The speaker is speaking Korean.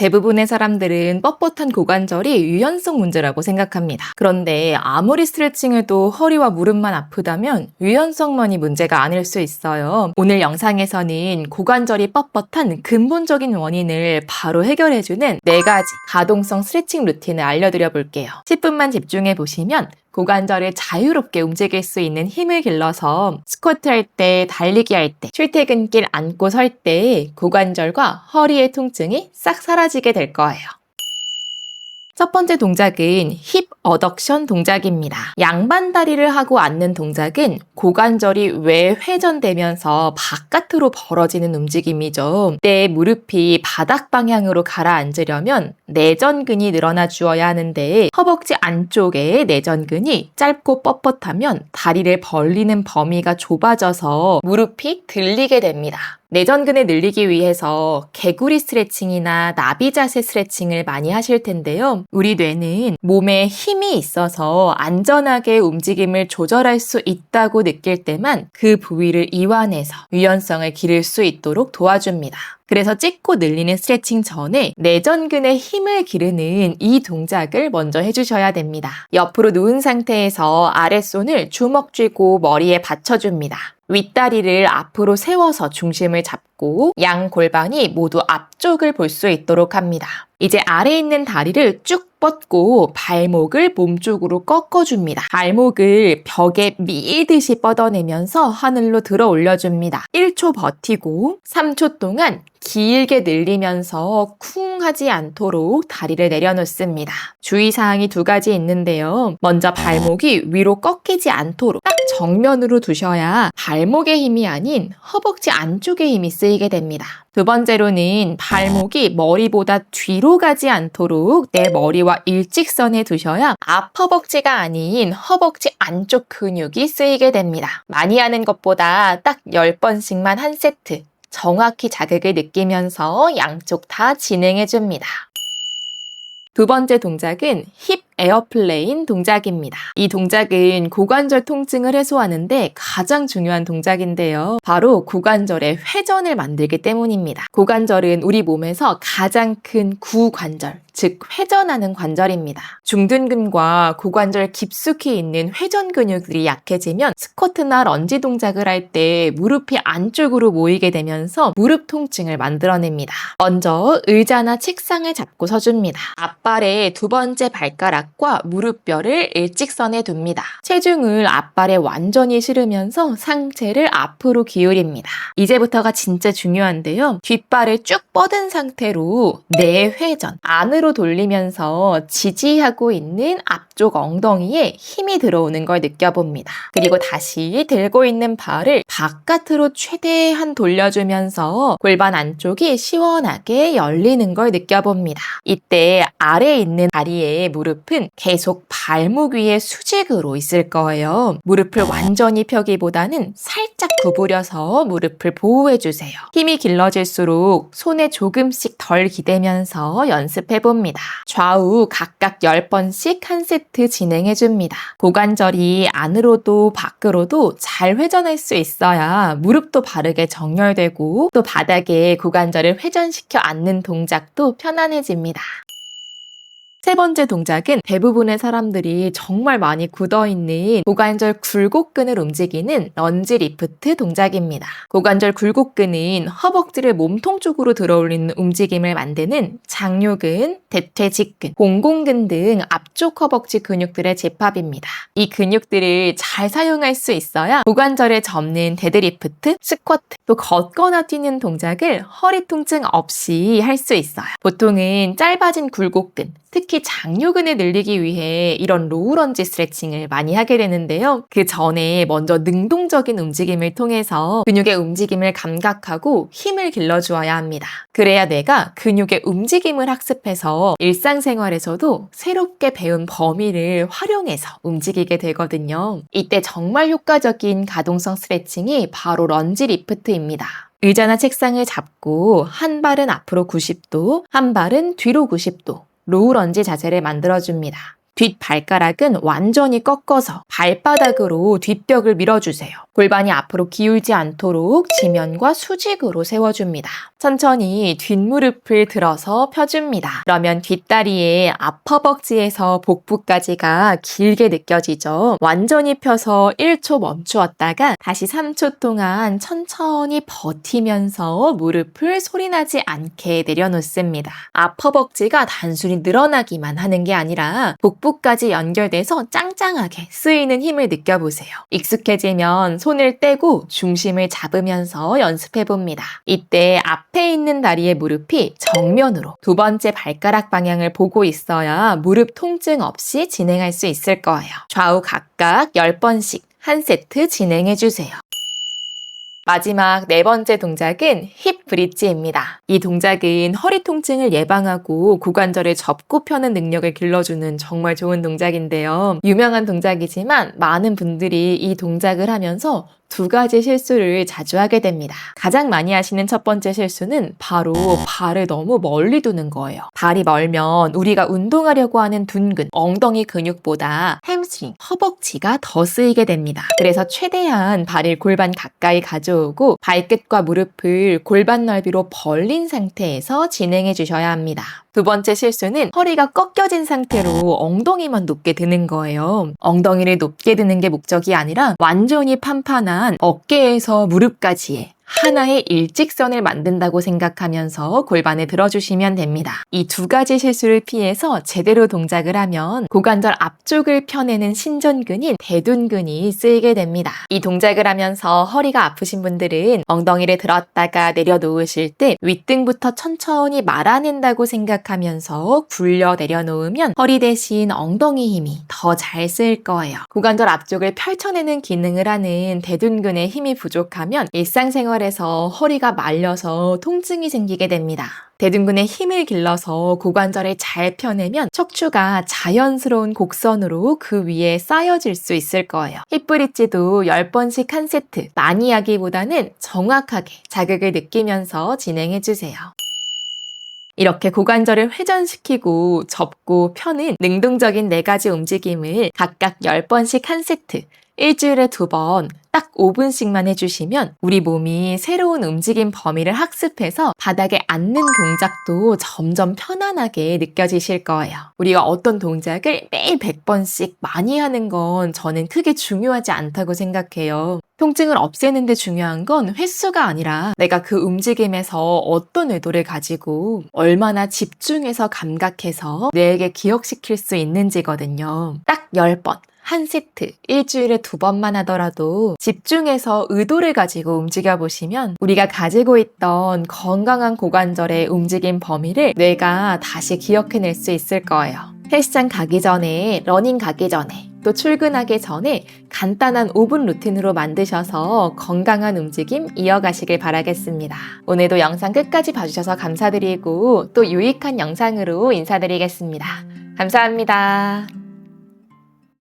대부분의 사람들은 뻣뻣한 고관절이 유연성 문제라고 생각합니다. 그런데 아무리 스트레칭해도 허리와 무릎만 아프다면 유연성만이 문제가 아닐 수 있어요. 오늘 영상에서는 고관절이 뻣뻣한 근본적인 원인을 바로 해결해주는 4가지 가동성 스트레칭 루틴을 알려드려 볼게요. 10분만 집중해 보시면 고관절을 자유롭게 움직일 수 있는 힘을 길러서 스쿼트 할 때, 달리기 할 때, 출퇴근길 앉고 설 때 고관절과 허리의 통증이 싹 사라지게 될 거예요. 첫 번째 동작은 힙 어덕션 동작입니다. 양반 다리를 하고 앉는 동작은 고관절이 외회전되면서 바깥으로 벌어지는 움직임이죠. 때 무릎이 바닥 방향으로 가라앉으려면 내전근이 늘어나 주어야 하는데 허벅지 안쪽에 내전근이 짧고 뻣뻣하면 다리를 벌리는 범위가 좁아져서 무릎이 들리게 됩니다. 내전근을 늘리기 위해서 개구리 스트레칭이나 나비 자세 스트레칭을 많이 하실 텐데요. 우리 뇌는 몸에 힘이 있어서 안전하게 움직임을 조절할 수 있다고 느낄 때만 그 부위를 이완해서 유연성을 기를 수 있도록 도와줍니다. 그래서 찢고 늘리는 스트레칭 전에 내전근의 힘을 기르는 이 동작을 먼저 해주셔야 됩니다. 옆으로 누운 상태에서 아랫손을 주먹 쥐고 머리에 받쳐줍니다. 윗다리를 앞으로 세워서 중심을 잡고 양 골반이 모두 앞쪽을 볼 수 있도록 합니다. 이제 아래에 있는 다리를 쭉 뻗고 발목을 몸쪽으로 꺾어줍니다. 발목을 벽에 밀듯이 뻗어내면서 하늘로 들어 올려줍니다. 1초 버티고 3초 동안 길게 늘리면서 쿵 하지 않도록 다리를 내려놓습니다. 주의사항이 2가지 있는데요. 먼저 발목이 위로 꺾이지 않도록 딱 정면으로 두셔야 발목의 힘이 아닌 허벅지 안쪽의 힘이 쓰이게 됩니다. 2번째로는 발목이 머리보다 뒤로 가지 않도록 내 머리와 일직선에 두셔야 앞 허벅지가 아닌 허벅지 안쪽 근육이 쓰이게 됩니다. 많이 하는 것보다 딱 10번씩만 한 세트 정확히 자극을 느끼면서 양쪽 다 진행해줍니다. 2번째 동작은 힙 에어플레인 동작입니다. 이 동작은 고관절 통증을 해소하는데 가장 중요한 동작인데요. 바로 고관절의 회전을 만들기 때문입니다. 고관절은 우리 몸에서 가장 큰 구관절, 즉 회전하는 관절입니다. 중둔근과 고관절 깊숙이 있는 회전 근육들이 약해지면 스쿼트나 런지 동작을 할 때 무릎이 안쪽으로 모이게 되면서 무릎 통증을 만들어냅니다. 먼저 의자나 책상을 잡고 서줍니다. 앞발의 2번째 발가락과 무릎뼈를 일직선에 둡니다. 체중을 앞발에 완전히 실으면서 상체를 앞으로 기울입니다. 이제부터가 진짜 중요한데요. 뒷발을 쭉 뻗은 상태로 내회전, 안으로 돌리면서 지지하고 있는 앞쪽 엉덩이에 힘이 들어오는 걸 느껴봅니다. 그리고 다시 들고 있는 발을 바깥으로 최대한 돌려주면서 골반 안쪽이 시원하게 열리는 걸 느껴봅니다. 이때 아래에 있는 다리의 무릎은 계속 발목 위에 수직으로 있을 거예요. 무릎을 완전히 펴기보다는 살짝 구부려서 무릎을 보호해주세요. 힘이 길러질수록 손에 조금씩 덜 기대면서 연습해봅니다. 좌우 각각 10번씩 한 세트 진행해줍니다. 고관절이 안으로도 밖으로도 잘 회전할 수 있어야 무릎도 바르게 정렬되고 또 바닥에 고관절을 회전시켜 앉는 동작도 편안해집니다. 3번째 동작은 대부분의 사람들이 정말 많이 굳어있는 고관절 굴곡근을 움직이는 런지 리프트 동작입니다. 고관절 굴곡근은 허벅지를 몸통 쪽으로 들어올리는 움직임을 만드는 장요근, 대퇴직근, 공공근 등 앞쪽 허벅지 근육들의 집합입니다. 이 근육들을 잘 사용할 수 있어야 고관절을 접는 데드리프트, 스쿼트, 또 걷거나 뛰는 동작을 허리 통증 없이 할 수 있어요. 보통은 짧아진 굴곡근, 특히 장요근을 늘리기 위해 이런 로우 런지 스트레칭을 많이 하게 되는데요. 그 전에 먼저 능동적인 움직임을 통해서 근육의 움직임을 감각하고 힘을 길러주어야 합니다. 그래야 내가 근육의 움직임을 학습해서 일상생활에서도 새롭게 배운 범위를 활용해서 움직이게 되거든요. 이때 정말 효과적인 가동성 스트레칭이 바로 런지 리프트입니다. 의자나 책상을 잡고 한 발은 앞으로 90도, 한 발은 뒤로 90도, 로우 런지 자세를 만들어줍니다. 뒷발가락은 완전히 꺾어서 발바닥으로 뒷벽을 밀어주세요. 골반이 앞으로 기울지 않도록 지면과 수직으로 세워줍니다. 천천히 뒷무릎을 들어서 펴줍니다. 그러면 뒷다리의 앞허벅지에서 복부까지가 길게 느껴지죠. 완전히 펴서 1초 멈추었다가 다시 3초 동안 천천히 버티면서 무릎을 소리나지 않게 내려놓습니다. 앞허벅지가 단순히 늘어나기만 하는 게 아니라 복부까지 연결돼서 짱짱하게 쓰이는 힘을 느껴보세요. 익숙해지면 손을 떼고 중심을 잡으면서 연습해봅니다. 이때 앞에 있는 다리의 무릎이 정면으로 두 번째 발가락 방향을 보고 있어야 무릎 통증 없이 진행할 수 있을 거예요. 좌우 각각 10번씩 한 세트 진행해주세요. 마지막 네 번째 동작은 힙 브릿지입니다. 이 동작은 허리 통증을 예방하고 고관절을 접고 펴는 능력을 길러주는 정말 좋은 동작인데요. 유명한 동작이지만 많은 분들이 이 동작을 하면서 두 가지 실수를 자주 하게 됩니다. 가장 많이 하시는 첫 번째 실수는 바로 발을 너무 멀리 두는 거예요. 발이 멀면 우리가 운동하려고 하는 둔근, 엉덩이 근육보다 햄스트링, 허벅지가 더 쓰이게 됩니다. 그래서 최대한 발을 골반 가까이 가져오고 발끝과 무릎을 골반 넓이로 벌린 상태에서 진행해 주셔야 합니다. 두 번째 실수는 허리가 꺾여진 상태로 엉덩이만 높게 드는 거예요. 엉덩이를 높게 드는 게 목적이 아니라 완전히 판판한 어깨에서 무릎까지의 하나의 일직선을 만든다고 생각하면서 골반을 들어주시면 됩니다. 이 두 가지 실수를 피해서 제대로 동작을 하면 고관절 앞쪽을 펴내는 신전근인 대둔근이 쓰이게 됩니다. 이 동작을 하면서 허리가 아프신 분들은 엉덩이를 들었다가 내려놓으실 때 윗등부터 천천히 말아낸다고 생각하면서 굴려 내려놓으면 허리 대신 엉덩이 힘이 더 잘 쓰일 거예요. 고관절 앞쪽을 펼쳐내는 기능을 하는 대둔근의 힘이 부족하면 일상생활에서 허리가 말려서 통증이 생기게 됩니다. 대둔근의 힘을 길러서 고관절을 잘 펴내면 척추가 자연스러운 곡선으로 그 위에 쌓여질 수 있을 거예요. 힙브릿지도 10번씩 한 세트, 많이 하기보다는 정확하게 자극을 느끼면서 진행해주세요. 이렇게 고관절을 회전시키고 접고 펴는 능동적인 4가지 움직임을 각각 10번씩 한 세트, 일주일에 2번, 딱 5분씩만 해주시면 우리 몸이 새로운 움직임 범위를 학습해서 바닥에 앉는 동작도 점점 편안하게 느껴지실 거예요. 우리가 어떤 동작을 매일 100번씩 많이 하는 건 저는 크게 중요하지 않다고 생각해요. 통증을 없애는 데 중요한 건 횟수가 아니라 내가 그 움직임에서 어떤 의도를 가지고 얼마나 집중해서 감각해서 뇌에게 기억시킬 수 있는지거든요. 딱 10번. 한 세트, 일주일에 2번만 하더라도 집중해서 의도를 가지고 움직여보시면 우리가 가지고 있던 건강한 고관절의 움직임 범위를 뇌가 다시 기억해낼 수 있을 거예요. 헬스장 가기 전에, 러닝 가기 전에, 또 출근하기 전에 간단한 5분 루틴으로 만드셔서 건강한 움직임 이어가시길 바라겠습니다. 오늘도 영상 끝까지 봐주셔서 감사드리고 또 유익한 영상으로 인사드리겠습니다. 감사합니다.